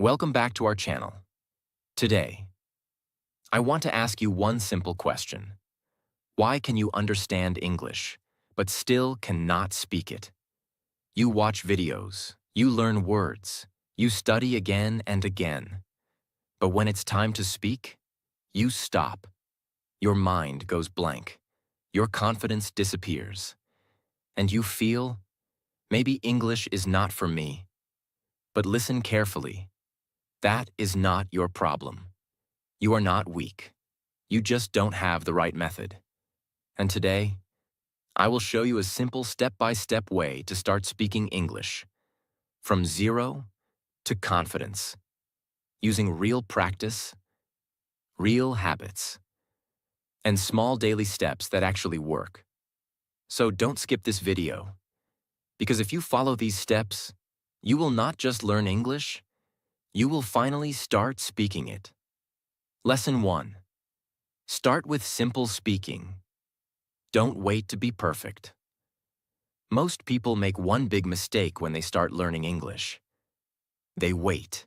Welcome back to our channel. Today, I want to ask you one simple question. Why can you understand English, but still cannot speak it? You watch videos, you learn words, you study again and again. But when it's time to speak, you stop. Your mind goes blank. Your confidence disappears. And you feel, maybe English is not for me. But listen carefully. That is not your problem. You are not weak. You just don't have the right method. And today, I will show you a simple step-by-step way to start speaking English, from zero to confidence, using real practice, real habits, and small daily steps that actually work. So don't skip this video, because if you follow these steps, you will not just learn English, you will finally start speaking it. Lesson 1. Start with simple speaking. Don't wait to be perfect. Most people make one big mistake when they start learning English. They wait.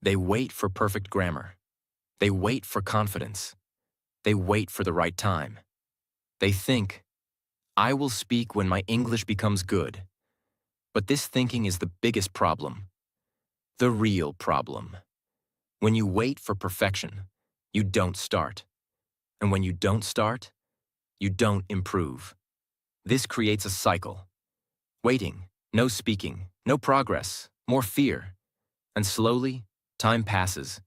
They wait for perfect grammar. They wait for confidence. They wait for the right time. They think, I will speak when my English becomes good. But this thinking is the biggest problem. The real problem. When you wait for perfection, you don't start. And when you don't start, you don't improve. This creates a cycle. Waiting, no speaking, no progress, more fear. And slowly, time passes,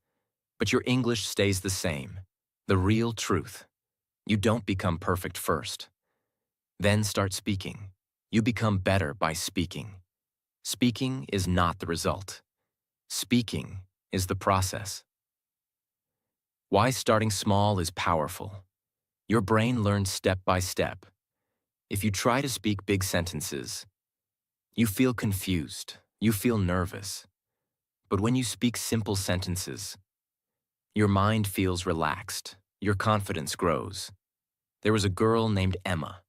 but your English stays the same. The real truth. You don't become perfect first. Then start speaking. You become better by speaking. Speaking is not the result. Speaking is the process. Why starting small is powerful. Your brain learns step by step. If you try to speak big sentences, you feel confused, you feel nervous. But when you speak simple sentences, your mind feels relaxed, your confidence grows. There was a girl named Emma.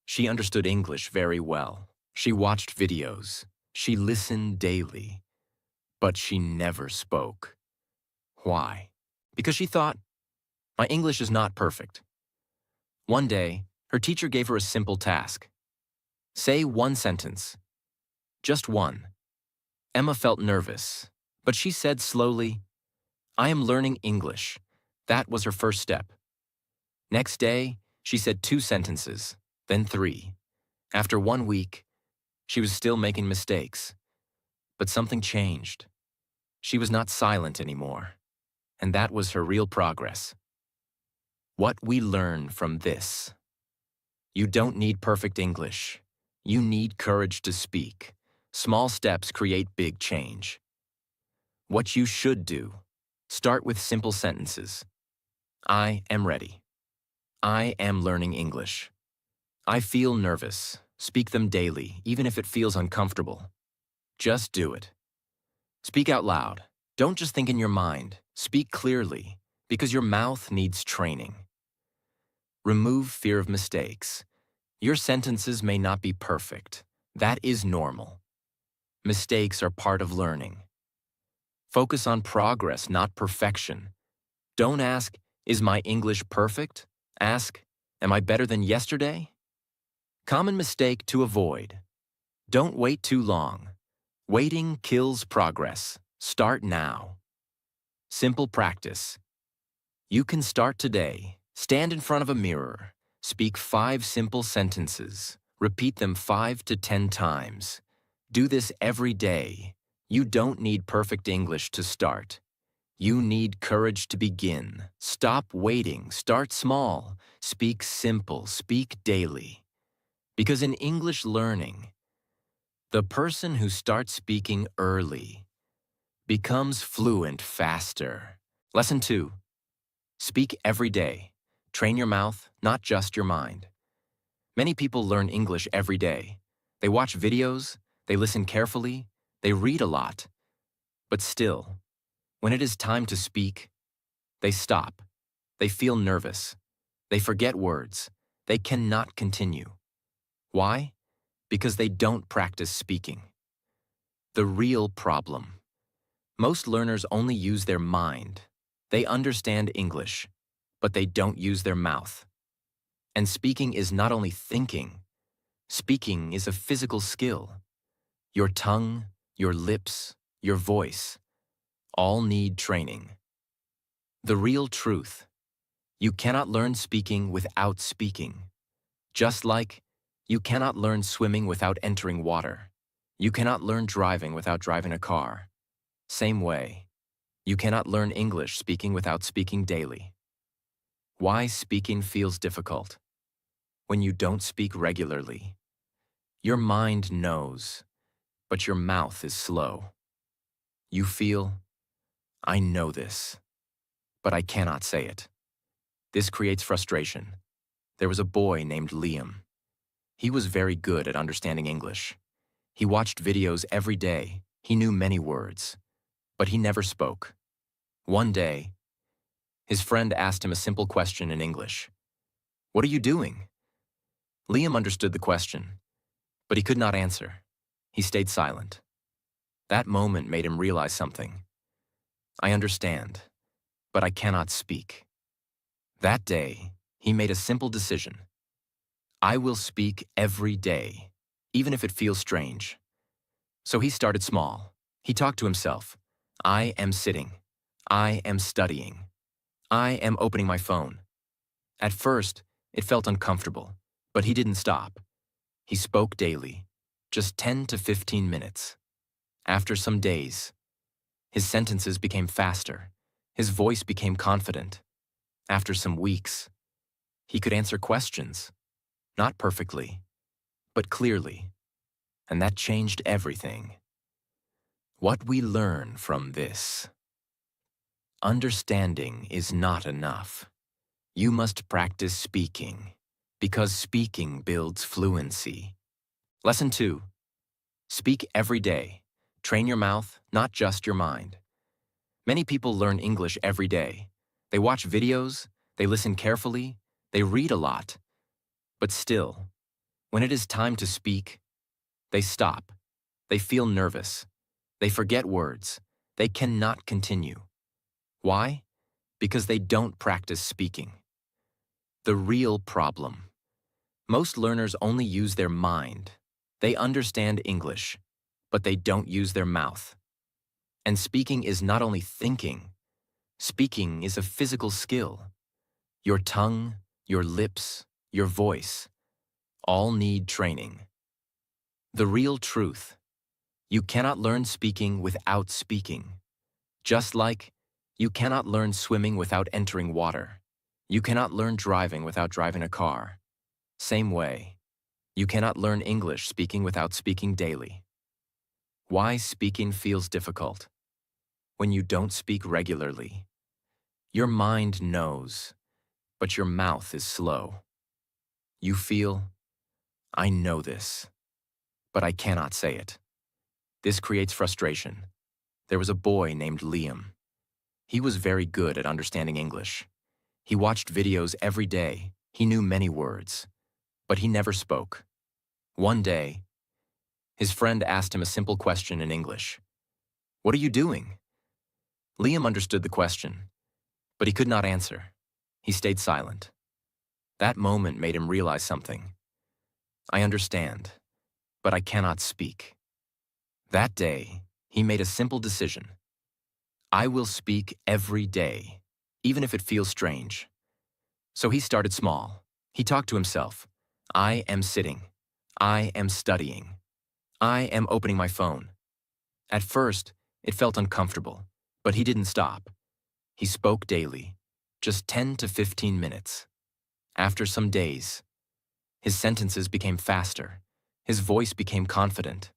She understood English very well. She watched videos. She listened daily. But she never spoke. Why? Because she thought, my English is not perfect. One day, her teacher gave her a simple task. Say one sentence. Just one. Emma felt nervous, but she said slowly, I am learning English. That was her first step. Next day, she said 2 sentences, then 3. After 1 week, she was still making mistakes. But something changed. She was not silent anymore, and that was her real progress. What we learn from this. You don't need perfect English. You need courage to speak. Small steps create big change. What you should do. Start with simple sentences. I am ready. I am learning English. I feel nervous. Speak them daily, even if it feels uncomfortable. Just do it. Speak out loud. Don't just think in your mind. Speak clearly, because your mouth needs training. Remove fear of mistakes. Your sentences may not be perfect. That is normal. Mistakes are part of learning. Focus on progress, not perfection. Don't ask, is my English perfect? Ask, am I better than yesterday? Common mistake to avoid. Don't wait too long. Waiting kills progress. Start now. Simple practice. You can start today. Stand in front of a mirror. Speak 5 simple sentences. Repeat them 5 to 10 times. Do this every day. You don't need perfect English to start. You need courage to begin. Stop waiting. Start small. Speak simple. Speak daily. Because in English learning, the person who starts speaking early becomes fluent faster. Lesson 2. Speak every day. Train your mouth, not just your mind. Many people learn English every day. They watch videos, they listen carefully, they read a lot. But still, when it is time to speak, they stop. They feel nervous. They forget words. They cannot continue. Why? Because they don't practice speaking. The real problem. Most learners only use their mind. They understand English, but they don't use their mouth. And speaking is not only thinking, speaking is a physical skill. Your tongue, your lips, your voice, all need training. The real truth: you cannot learn speaking without speaking. Just like you cannot learn swimming without entering water. You cannot learn driving without driving a car. Same way, you cannot learn English speaking without speaking daily. Why speaking feels difficult? When you don't speak regularly, your mind knows, but your mouth is slow. You feel, I know this, but I cannot say it. This creates frustration. There was a boy named Liam. He was very good at understanding English. He watched videos every day. He knew many words, but he never spoke. One day, his friend asked him a simple question in English. "What are you doing?" Liam understood the question, but he could not answer. He stayed silent. That moment made him realize something. I understand, but I cannot speak. That day, he made a simple decision. I will speak every day, even if it feels strange. So he started small. He talked to himself. I am sitting. I am studying. I am opening my phone. At first, it felt uncomfortable, but he didn't stop. He spoke daily, just 10 to 15 minutes. After some days, his sentences became faster. His voice became confident. After some weeks, he could answer questions, not perfectly, but clearly, and that changed everything. What we learn from this: understanding is not enough. You must practice speaking, because speaking builds fluency. Lesson 2. Speak every day. Train your mouth, not just your mind. Many people learn English every day. They watch videos, they listen carefully, they read a lot. But still, when it is time to speak, they stop. They feel nervous. They forget words. They cannot continue. Why? Because they don't practice speaking. The real problem: most learners only use their mind. They understand English, but they don't use their mouth. And speaking is not only thinking, speaking is a physical skill. Your tongue, your lips, your voice, all need training. The real truth: you cannot learn speaking without speaking. Just like you cannot learn swimming without entering water. You cannot learn driving without driving a car. Same way, you cannot learn English speaking without speaking daily. Why speaking feels difficult? When you don't speak regularly, your mind knows, but your mouth is slow. You feel, I know this, but I cannot say it. This creates frustration. There was a boy named Liam. He was very good at understanding English. He watched videos every day. He knew many words, but he never spoke. One day, his friend asked him a simple question in English. What are you doing? Liam understood the question, but he could not answer. He stayed silent. That moment made him realize something. I understand, but I cannot speak. That day, he made a simple decision. I will speak every day, even if it feels strange. So he started small. He talked to himself. I am sitting. I am studying. I am opening my phone. At first, it felt uncomfortable, but he didn't stop. He spoke daily, just 10 to 15 minutes. After some days, his sentences became faster. His voice became confident.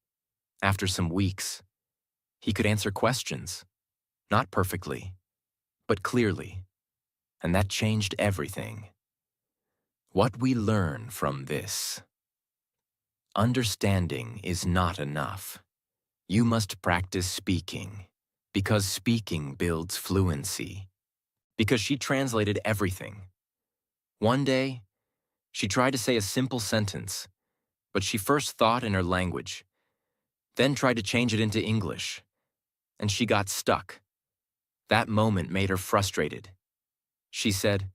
After some weeks, he could answer questions, not perfectly, but clearly, and that changed everything. What we learn from this: understanding is not enough. You must practice speaking, because speaking builds fluency. Because she translated everything. One day, she tried to say a simple sentence, but she first thought in her language, then tried to change it into English. and she got stuck. That moment made her frustrated. She said,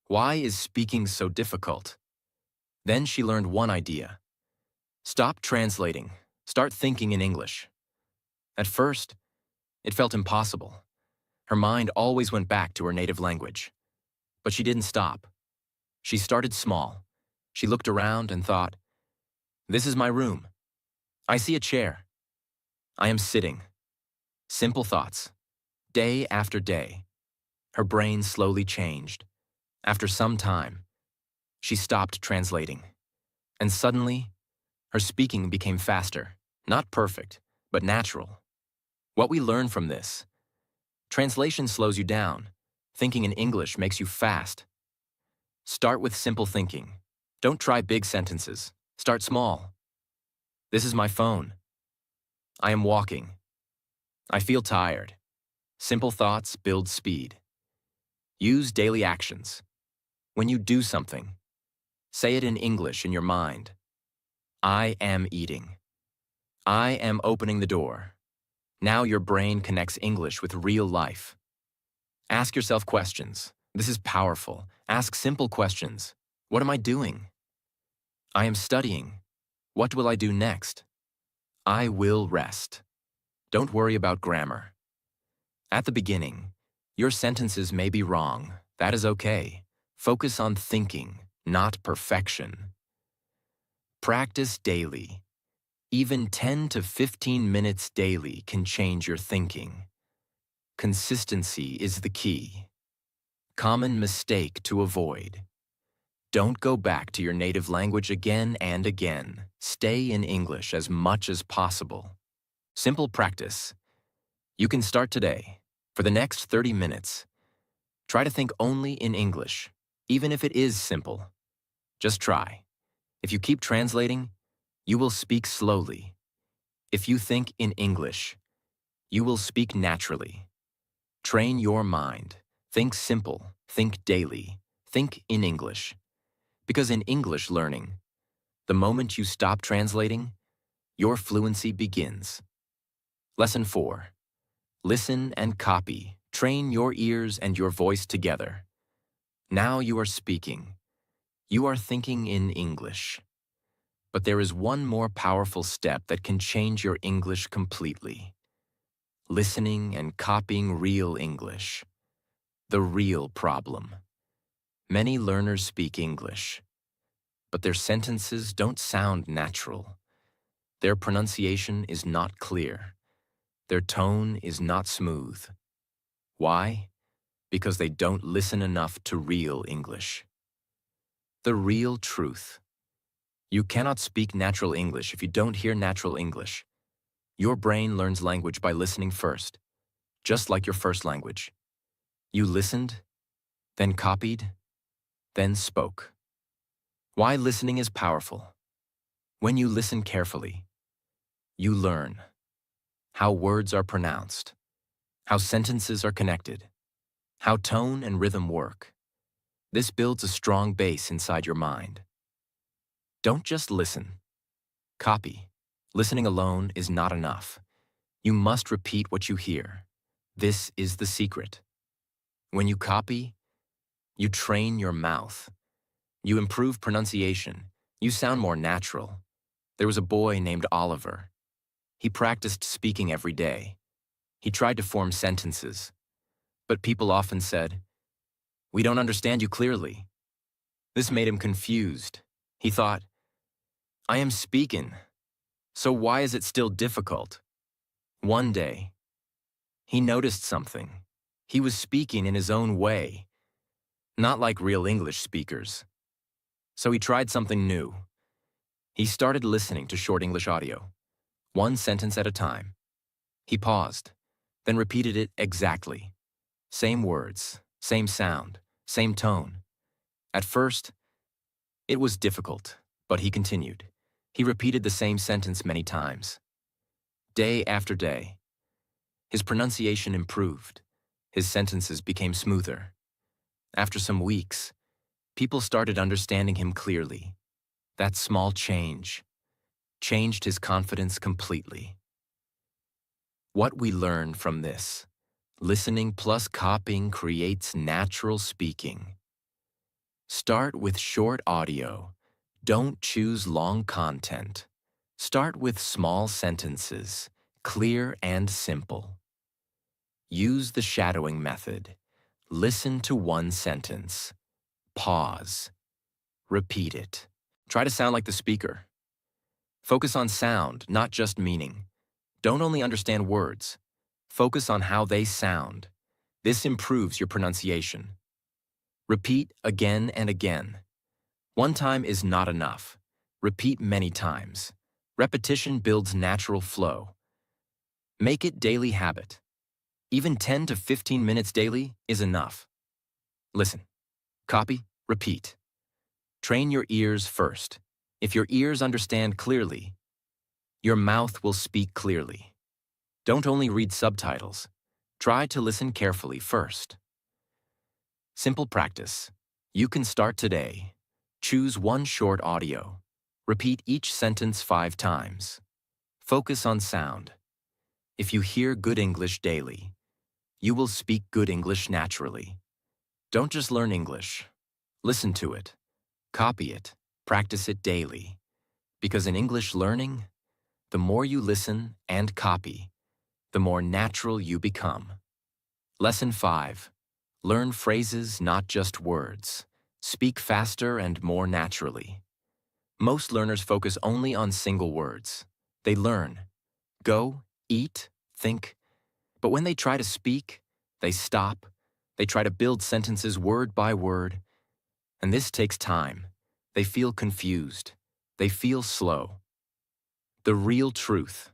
"Why is speaking so difficult?" Then she learned one idea. Stop translating. Start thinking in English. At first, it felt impossible. Her mind always went back to her native language. But she didn't stop. She started small. She looked around and thought, "This is my room. I see a chair. I am sitting." Simple thoughts. Day after day, her brain slowly changed. After some time, she stopped translating. And suddenly, her speaking became faster. Not perfect, but natural. What we learn from this: translation slows you down. Thinking in English makes you fast. Start with simple thinking. Don't try big sentences. Start small. This is my phone. I am walking. I feel tired. Simple thoughts build speed. Use daily actions. When you do something, say it in English in your mind. I am eating. I am opening the door. Now your brain connects English with real life. Ask yourself questions. This is powerful. Ask simple questions. What am I doing? I am studying. What will I do next? I will rest. Don't worry about grammar. At the beginning, your sentences may be wrong. That is okay. Focus on thinking, not perfection. Practice daily. Even 10 to 15 minutes daily can change your thinking. Consistency is the key. Common mistake to avoid: don't go back to your native language again and again. Stay in English as much as possible. Simple practice. You can start today. For the next 30 minutes, try to think only in English, even if it is simple. Just try. If you keep translating, you will speak slowly. If you think in English, you will speak naturally. Train your mind. Think simple. Think daily. Think in English. Because in English learning, the moment you stop translating, your fluency begins. Lesson 4. Listen and copy. Train your ears and your voice together. Now you are speaking. You are thinking in English. But there is one more powerful step that can change your English completely. Listening and copying real English. The real problem. Many learners speak English, but their sentences don't sound natural. Their pronunciation is not clear. Their tone is not smooth. Why? Because they don't listen enough to real English. The real truth. You cannot speak natural English if you don't hear natural English. Your brain learns language by listening first, just like your first language. You listened, then copied, then spoke. Why listening is powerful. When you listen carefully, you learn how words are pronounced, how sentences are connected, how tone and rhythm work. This builds a strong base inside your mind. Don't just listen. Copy. Listening alone is not enough. You must repeat what you hear. This is the secret. When you copy, you train your mouth. You improve pronunciation. You sound more natural. There was a boy named Oliver. He practiced speaking every day. He tried to form sentences. But people often said, "We don't understand you clearly." This made him confused. He thought, "I am speaking, so why is it still difficult?" One day, he noticed something. He was speaking in his own way, not like real English speakers. So he tried something new. He started listening to short English audio, one sentence at a time. He paused, then repeated it exactly. Same words, same sound, same tone. At first, it was difficult, but he continued. He repeated the same sentence many times. Day after day, his pronunciation improved. His sentences became smoother. After some weeks, people started understanding him clearly. That small change changed his confidence completely. What we learn from this: listening plus copying creates natural speaking. Start with short audio. Don't choose long content. Start with small sentences, clear and simple. Use the shadowing method. Listen to one sentence. Pause. Repeat it. Try to sound like the speaker. Focus on sound, not just meaning. Don't only understand words. Focus on how they sound. This improves your pronunciation. Repeat again and again. One time is not enough. Repeat many times. Repetition builds natural flow. Make it daily habit. Even 10 to 15 minutes daily is enough. Listen, copy, repeat. Train your ears first. If your ears understand clearly, your mouth will speak clearly. Don't only read subtitles. Try to listen carefully first. Simple practice. You can start today. Choose one short audio. Repeat each sentence 5 times. Focus on sound. If you hear good English daily, you will speak good English naturally. Don't just learn English. Listen to it. Copy it. Practice it daily. Because in English learning, the more you listen and copy, the more natural you become. Lesson 5. Learn phrases, not just words. Speak faster and more naturally. Most learners focus only on single words. They learn, go, eat, think, but when they try to speak, they stop. They try to build sentences word by word, and this takes time. They feel confused. They feel slow. The real truth.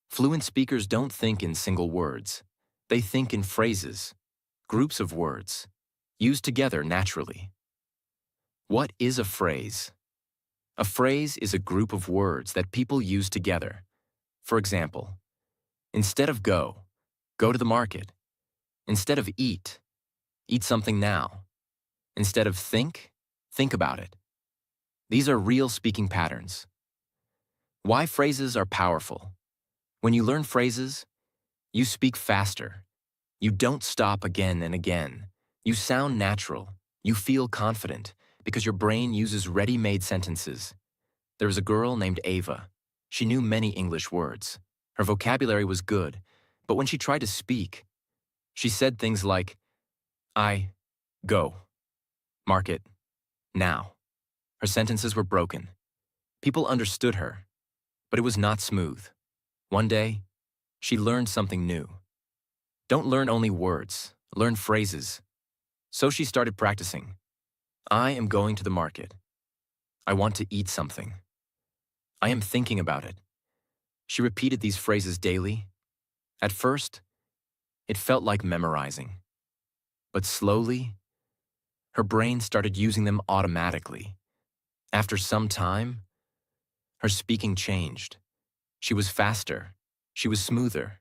Fluent speakers don't think in single words. They think in phrases, groups of words, used together naturally. What is a phrase? A phrase is a group of words that people use together. For example, instead of go, go to the market. Instead of eat, eat something now. Instead of think about it. These are real speaking patterns. Why phrases are powerful. When you learn phrases, you speak faster. You don't stop again and again. You sound natural. You feel confident because your brain uses ready-made sentences. There was a girl named Ava. She knew many English words. Her vocabulary was good, but when she tried to speak, she said things like, I, go, market, now. Her sentences were broken. People understood her, but it was not smooth. One day, she learned something new. Don't learn only words, learn phrases. So she started practicing. I am going to the market. I want to eat something. I am thinking about it. She repeated these phrases daily. At first, it felt like memorizing. But slowly, her brain started using them automatically. After some time, her speaking changed. She was faster. She was smoother.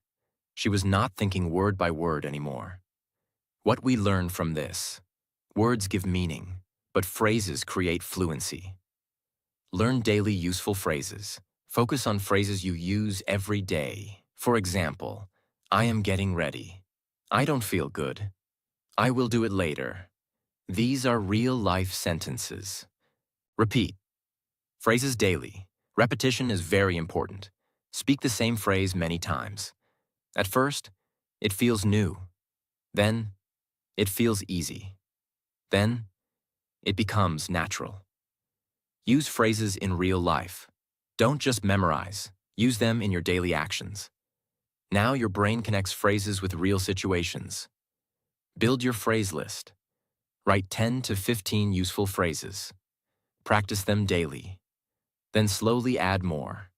She was not thinking word by word anymore. What we learn from this: words give meaning, but phrases create fluency. Learn daily useful phrases. Focus on phrases you use every day. For example, I am getting ready. I don't feel good. I will do it later. These are real-life sentences. Repeat. Phrases daily. Repetition is very important. Speak the same phrase many times. At first, it feels new. Then, it feels easy. Then, it becomes natural. Use phrases in real life. Don't just memorize. Use them in your daily actions. Now your brain connects phrases with real situations. Build your phrase list. Write 10 to 15 useful phrases. Practice them daily. Then slowly add more.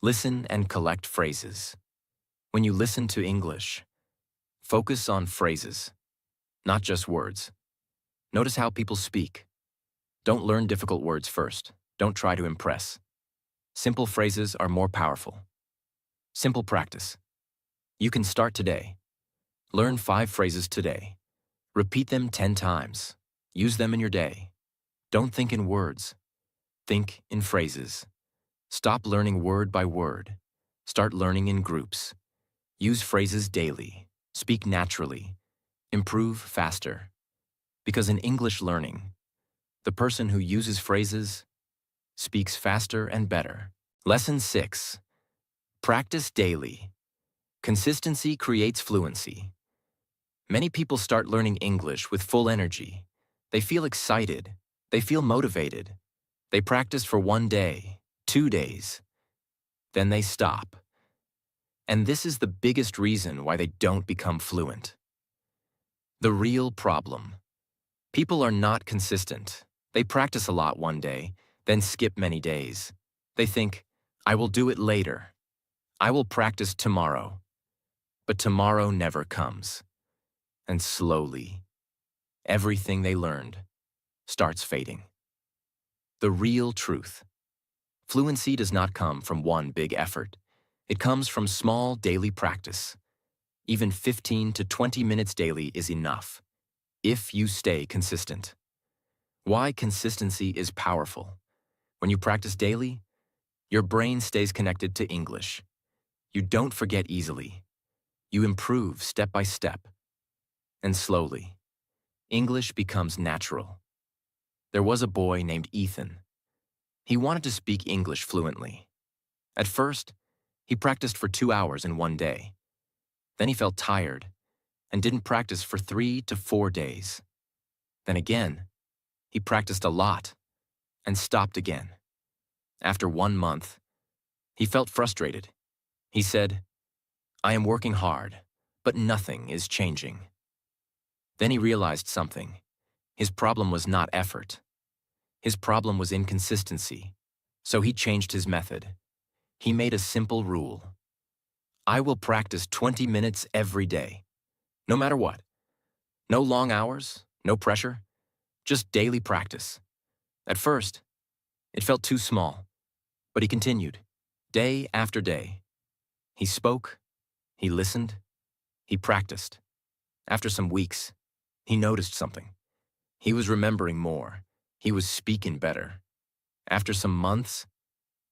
Listen and collect phrases. When you listen to English, focus on phrases, not just words. Notice how people speak. Don't learn difficult words first. Don't try to impress. Simple phrases are more powerful. Simple practice. You can start today. Learn 5 phrases today. Repeat them 10 times. Use them in your day. Don't think in words. Think in phrases. Stop learning word by word. Start learning in groups. Use phrases daily. Speak naturally. Improve faster. Because in English learning, the person who uses phrases speaks faster and better. Lesson 6. Practice daily. Consistency creates fluency. Many people start learning English with full energy. They feel excited. They feel motivated. They practice for 1 day, 2 days. Then they stop. And this is the biggest reason why they don't become fluent. The real problem. People are not consistent. They practice a lot 1 day, then skip many days. They think, I will do it later. I will practice tomorrow. But tomorrow never comes. And slowly, everything they learned starts fading. The real truth. Fluency does not come from one big effort. It comes from small daily practice. Even 15 to 20 minutes daily is enough, if you stay consistent. Why consistency is powerful. When you practice daily, your brain stays connected to English. You don't forget easily. You improve step by step. And slowly, English becomes natural. There was a boy named Ethan. He wanted to speak English fluently. At first, he practiced for 2 hours in 1 day. Then he felt tired and didn't practice for 3 to 4 days. Then again, he practiced a lot and stopped again. After 1 month, he felt frustrated. He said, I am working hard, but nothing is changing. Then he realized something. His problem was not effort. His problem was inconsistency. So he changed his method. He made a simple rule. I will practice 20 minutes every day, no matter what. No long hours, no pressure, just daily practice. At first, it felt too small, but he continued, day after day. He spoke, he listened, he practiced. After some weeks, he noticed something. He was remembering more. He was speaking better. After some months,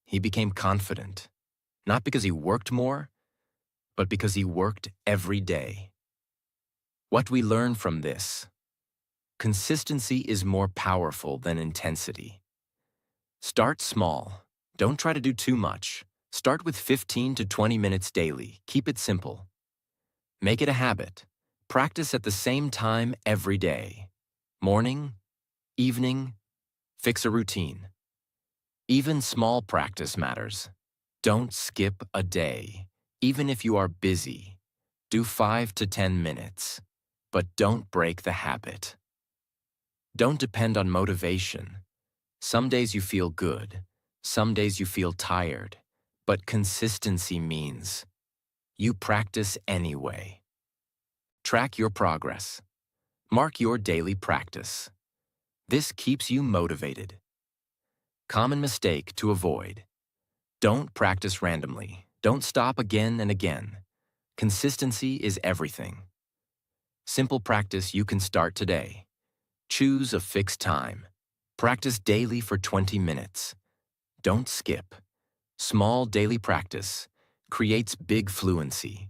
he became confident, not because he worked more, but because he worked every day. What we learn from this: consistency is more powerful than intensity. Start small. Don't try to do too much. Start with 15 to 20 minutes daily. Keep it simple. Make it a habit. Practice at the same time every day. Morning, evening, fix a routine. Even small practice matters. Don't skip a day. Even if you are busy, do 5 to 10 minutes. But don't break the habit. Don't depend on motivation. Some days you feel good. Some days you feel tired. But consistency means you practice anyway. Track your progress. Mark your daily practice. This keeps you motivated. Common mistake to avoid. Don't practice randomly. Don't stop again and again. Consistency is everything. Simple practice you can start today. Choose a fixed time. Practice daily for 20 minutes. Don't skip. Small daily practice creates big fluency.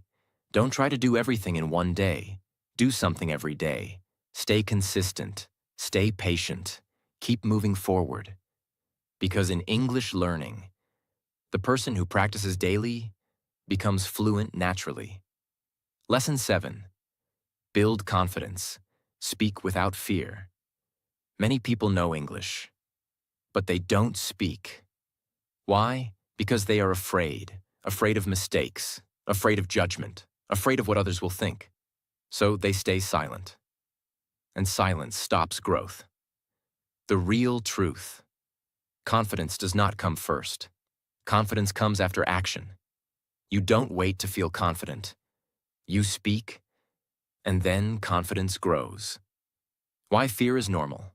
Don't try to do everything in 1 day. Do something every day. Stay consistent. Stay patient. Keep moving forward. Because in English learning, the person who practices daily becomes fluent naturally. Lesson 7. Build confidence. Speak without fear. Many people know English, but they don't speak. Why? Because they are afraid of mistakes, afraid of judgment, afraid of what others will think. So they stay silent. And silence stops growth. The real truth. Confidence does not come first. Confidence comes after action. You don't wait to feel confident. You speak, and then confidence grows. Why fear is normal.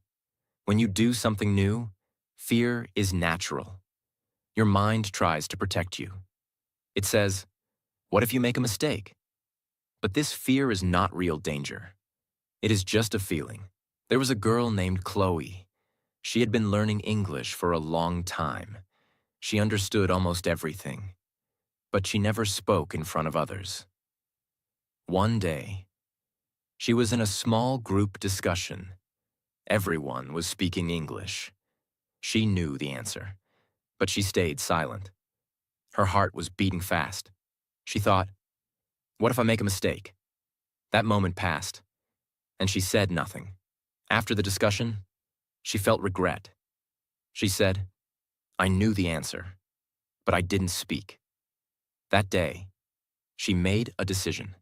When you do something new, fear is natural. Your mind tries to protect you. It says, what if you make a mistake? But this fear is not real danger. It is just a feeling. There was a girl named Chloe. She had been learning English for a long time. She understood almost everything. But she never spoke in front of others. One day, she was in a small group discussion. Everyone was speaking English. She knew the answer, but she stayed silent. Her heart was beating fast. She thought, what if I make a mistake? That moment passed, and she said nothing. After the discussion, she felt regret. She said, I knew the answer, but I didn't speak. That day, she made a decision.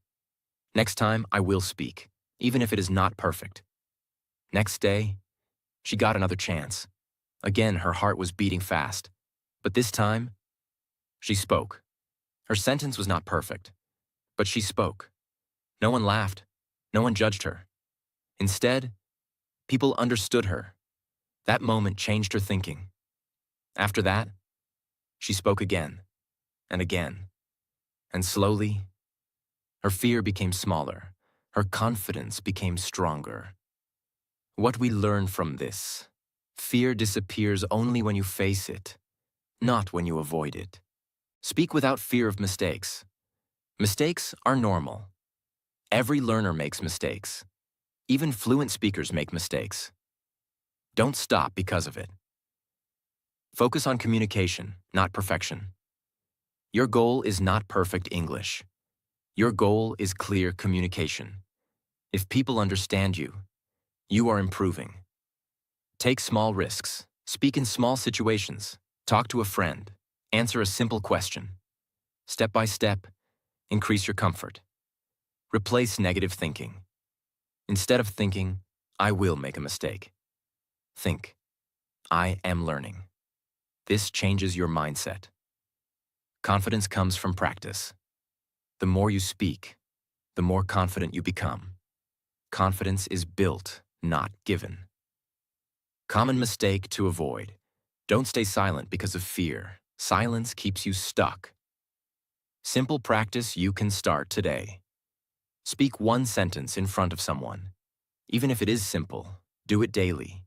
Next time, I will speak, even if it is not perfect. Next day, she got another chance. Again, her heart was beating fast. But this time, she spoke. Her sentence was not perfect, but she spoke. No one laughed. No one judged her. Instead, people understood her. That moment changed her thinking. After that, she spoke again and again. And slowly, her fear became smaller. Her confidence became stronger. What we learn from this: fear disappears only when you face it, not when you avoid it. Speak without fear of mistakes. Mistakes are normal. Every learner makes mistakes. Even fluent speakers make mistakes. Don't stop because of it. Focus on communication, not perfection. Your goal is not perfect English. Your goal is clear communication. If people understand you, you are improving. Take small risks. Speak in small situations. Talk to a friend. Answer a simple question. Step by step, increase your comfort. Replace negative thinking. Instead of thinking, I will make a mistake, think, I am learning. This changes your mindset. Confidence comes from practice. The more you speak, the more confident you become. Confidence is built, not given. Common mistake to avoid: don't stay silent because of fear. Silence keeps you stuck. Simple practice you can start today. Speak one sentence in front of someone. Even if it is simple, do it daily.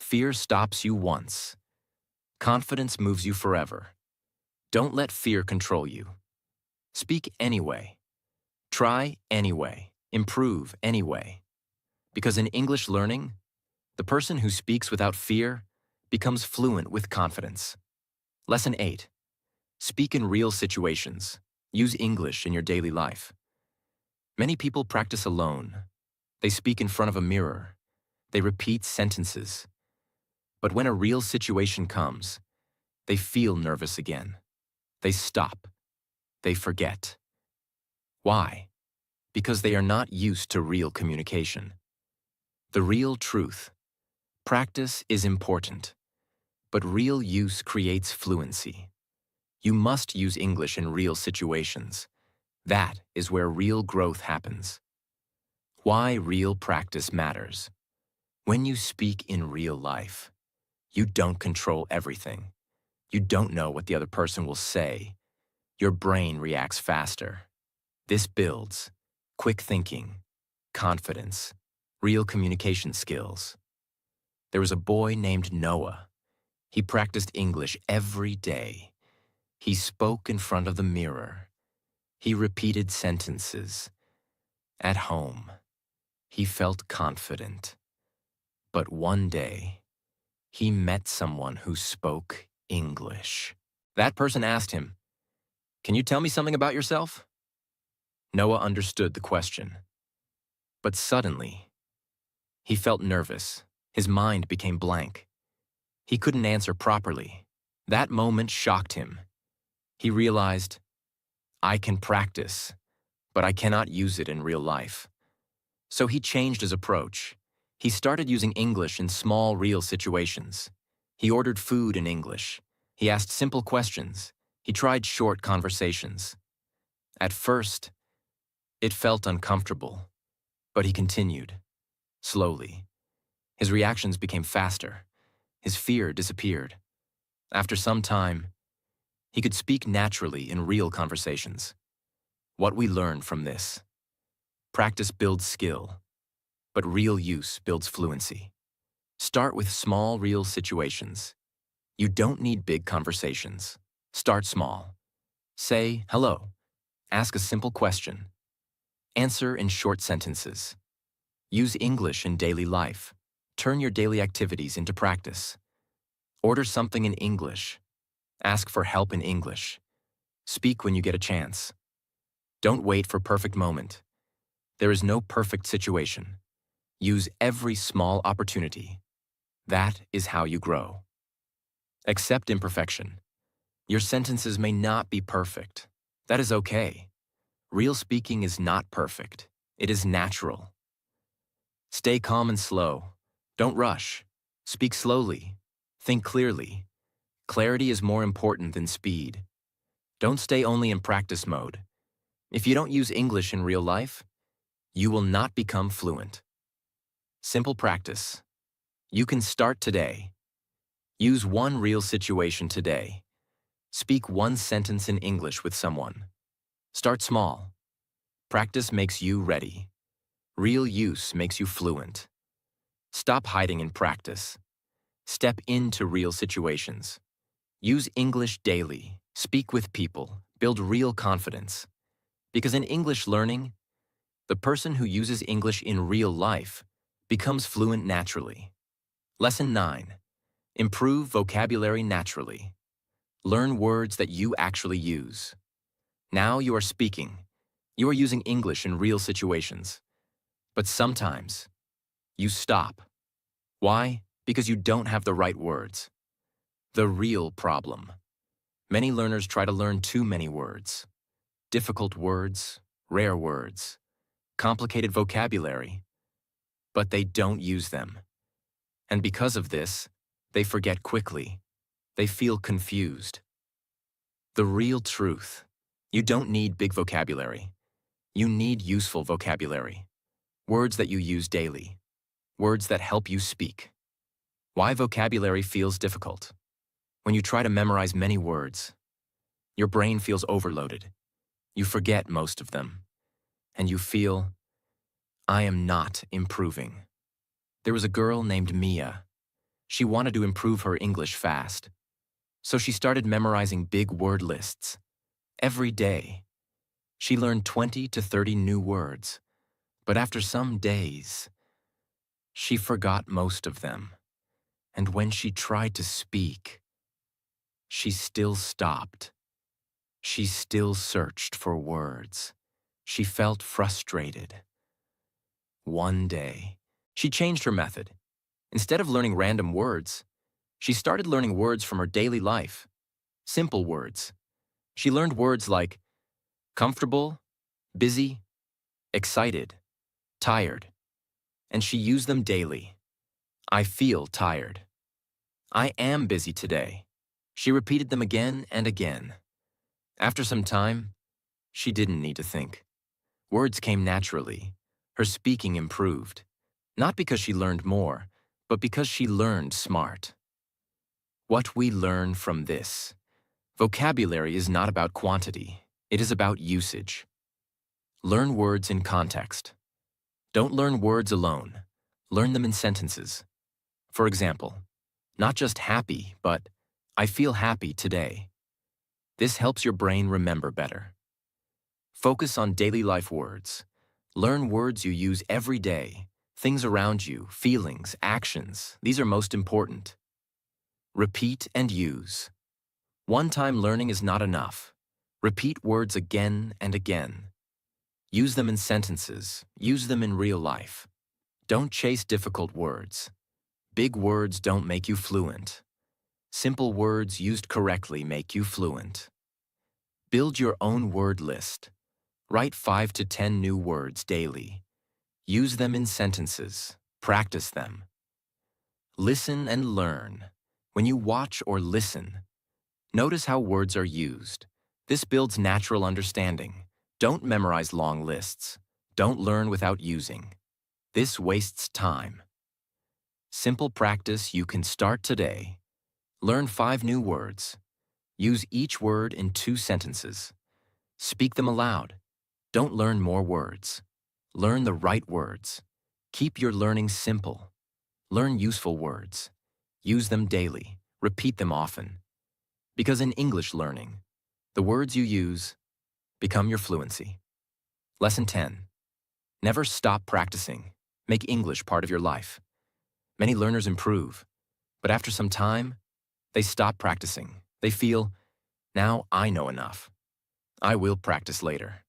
Fear stops you once. Confidence moves you forever. Don't let fear control you. Speak anyway. Try anyway. Improve anyway. Because in English learning, the person who speaks without fear becomes fluent with confidence. Lesson 8. Speak in real situations. Use English in your daily life. Many people practice alone. They speak in front of a mirror. They repeat sentences. But when a real situation comes, they feel nervous again. They stop. They forget. Why? Because they are not used to real communication. The real truth: practice is important, but real use creates fluency. You must use English in real situations. That is where real growth happens. Why real practice matters. When you speak in real life, you don't control everything. You don't know what the other person will say. Your brain reacts faster. This builds quick thinking, confidence, real communication skills. There was a boy named Noah. He practiced English every day. He spoke in front of the mirror. He repeated sentences. At home, he felt confident. But one day, he met someone who spoke English. That person asked him, "Can you tell me something about yourself?" Noah understood the question. But suddenly, he felt nervous. His mind became blank. He couldn't answer properly. That moment shocked him. He realized, I can practice, but I cannot use it in real life. So he changed his approach. He started using English in small, real situations. He ordered food in English. He asked simple questions. He tried short conversations. At first, it felt uncomfortable, but he continued. Slowly, his reactions became faster. His fear disappeared. After some time, he could speak naturally in real conversations. What we learn from this: practice builds skill, but real use builds fluency. Start with small, real situations. You don't need big conversations. Start small. Say hello. Ask a simple question. Answer in short sentences. Use English in daily life. Turn your daily activities into practice. Order something in English. Ask for help in English. Speak when you get a chance. Don't wait for perfect moment. There is no perfect situation. Use every small opportunity. That is how you grow. Accept imperfection. Your sentences may not be perfect. That is okay. Real speaking is not perfect. It is natural. Stay calm and slow. Don't rush. Speak slowly. Think clearly. Clarity is more important than speed. Don't stay only in practice mode. If you don't use English in real life, you will not become fluent. Simple practice. You can start today. Use one real situation today. Speak one sentence in English with someone. Start small. Practice makes you ready. Real use makes you fluent. Stop hiding in practice. Step into real situations. Use English daily. Speak with people. Build real confidence. Because in English learning, the person who uses English in real life becomes fluent naturally. Lesson 9. Improve vocabulary naturally. Learn words that you actually use. Now you are speaking. You are using English in real situations. But sometimes, you stop. Why? Because you don't have the right words. The real problem. Many learners try to learn too many words. Difficult words, rare words, complicated vocabulary. But they don't use them. And because of this, they forget quickly. They feel confused. The real truth. You don't need big vocabulary. You need useful vocabulary. Words that you use daily. Words that help you speak. Why vocabulary feels difficult. When you try to memorize many words, your brain feels overloaded. You forget most of them. And you feel, I am not improving. There was a girl named Mia. She wanted to improve her English fast. So she started memorizing big word lists. Every day, she learned 20 to 30 new words. But after some days, she forgot most of them. And when she tried to speak, she still stopped. She still searched for words. She felt frustrated. One day, she changed her method. Instead of learning random words, she started learning words from her daily life. Simple words. She learned words like comfortable, busy, excited, tired. And she used them daily. I feel tired. I am busy today. She repeated them again and again. After some time, she didn't need to think. Words came naturally. Her speaking improved. Not because she learned more, but because she learned smart. What we learn from this. Vocabulary is not about quantity. It is about usage. Learn words in context. Don't learn words alone. Learn them in sentences. For example, not just happy, but I feel happy today. This helps your brain remember better. Focus on daily life words. Learn words you use every day. Things around you, feelings, actions, these are most important. Repeat and use. One-time learning is not enough. Repeat words again and again. Use them in sentences. Use them in real life. Don't chase difficult words. Big words don't make you fluent. Simple words used correctly make you fluent. Build your own word list. Write 5 to 10 new words daily. Use them in sentences. Practice them. Listen and learn. When you watch or listen, notice how words are used. This builds natural understanding. Don't memorize long lists. Don't learn without using. This wastes time. Simple practice you can start today. Learn 5 new words. Use each word in 2 sentences. Speak them aloud. Don't learn more words. Learn the right words. Keep your learning simple. Learn useful words. Use them daily. Repeat them often. Because in English learning, the words you use become your fluency. Lesson 10. Never stop practicing. Make English part of your life. Many learners improve, but after some time, they stop practicing. They feel, now I know enough. I will practice later.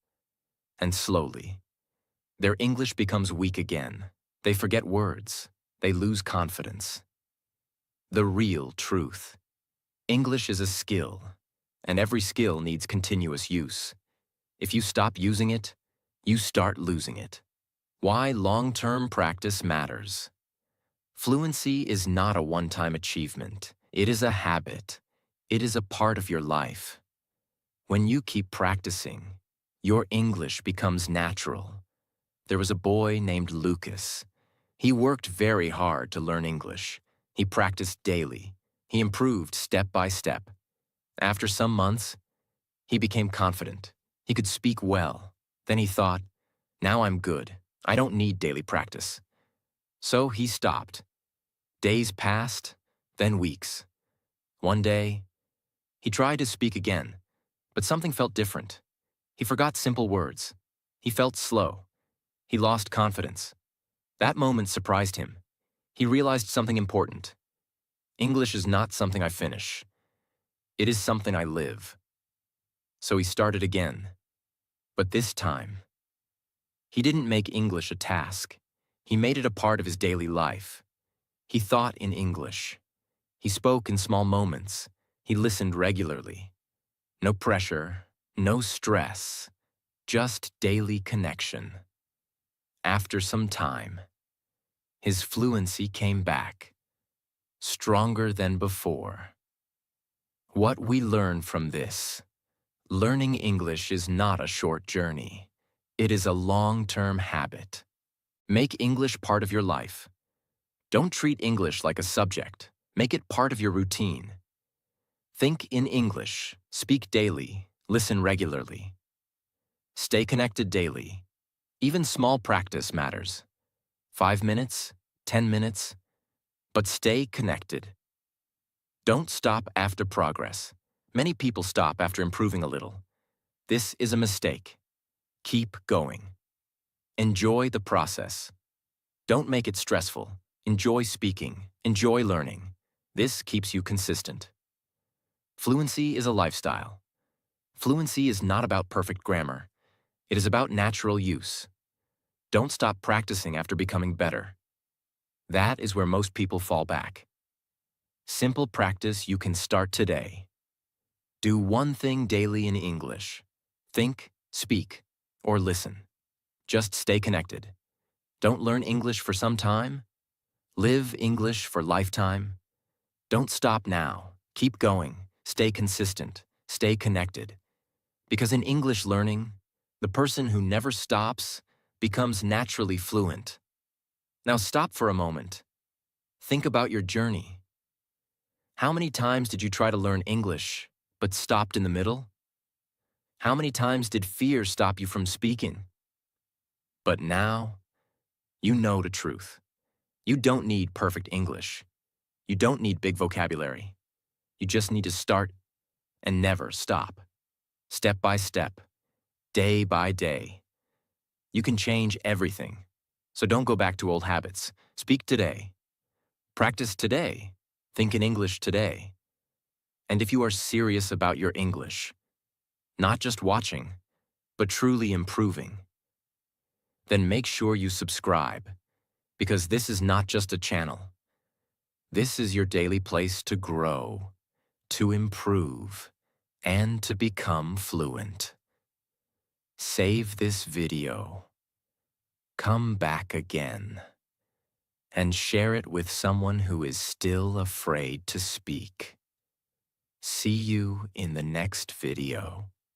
And slowly, their English becomes weak again. They forget words. They lose confidence. The real truth. English is a skill, and every skill needs continuous use. If you stop using it, you start losing it. Why long-term practice matters. Fluency is not a one-time achievement. It is a habit. It is a part of your life. When you keep practicing, your English becomes natural. There was a boy named Lucas. He worked very hard to learn English. He practiced daily. He improved step by step. After some months, he became confident. He could speak well. Then he thought, now I'm good. I don't need daily practice. So he stopped. Days passed, then weeks. One day, he tried to speak again, but something felt different. He forgot simple words. He felt slow. He lost confidence. That moment surprised him. He realized something important. English is not something I finish. It is something I live. So he started again. But this time, he didn't make English a task. He made it a part of his daily life. He thought in English. He spoke in small moments. He listened regularly. No pressure, no stress, just daily connection. After some time, his fluency came back, stronger than before. What we learn from this: learning English is not a short journey. It is a long-term habit. Make English part of your life. Don't treat English like a subject. Make it part of your routine. Think in English, speak daily, listen regularly. Stay connected daily. Even small practice matters. 5 minutes, 10 minutes, but stay connected. Don't stop after progress. Many people stop after improving a little. This is a mistake. Keep going. Enjoy the process. Don't make it stressful. Enjoy speaking. Enjoy learning. This keeps you consistent. Fluency is a lifestyle. Fluency is not about perfect grammar. It is about natural use. Don't stop practicing after becoming better. That is where most people fall back. Simple practice you can start today. Do one thing daily in English. Think, speak, or listen. Just stay connected. Don't learn English for some time. Live English for lifetime. Don't stop now. Keep going. Stay consistent. Stay connected. Because in English learning, the person who never stops becomes naturally fluent. Now stop for a moment. Think about your journey. How many times did you try to learn English, but stopped in the middle? How many times did fear stop you from speaking? But now, you know the truth. You don't need perfect English. You don't need big vocabulary. You just need to start and never stop. Step by step, day by day. You can change everything. So don't go back to old habits. Speak today. Practice today. Think in English today. And if you are serious about your English, not just watching, but truly improving, then make sure you subscribe, because this is not just a channel. This is your daily place to grow, to improve, and to become fluent. Save this video. Come back again. And share it with someone who is still afraid to speak. See you in the next video.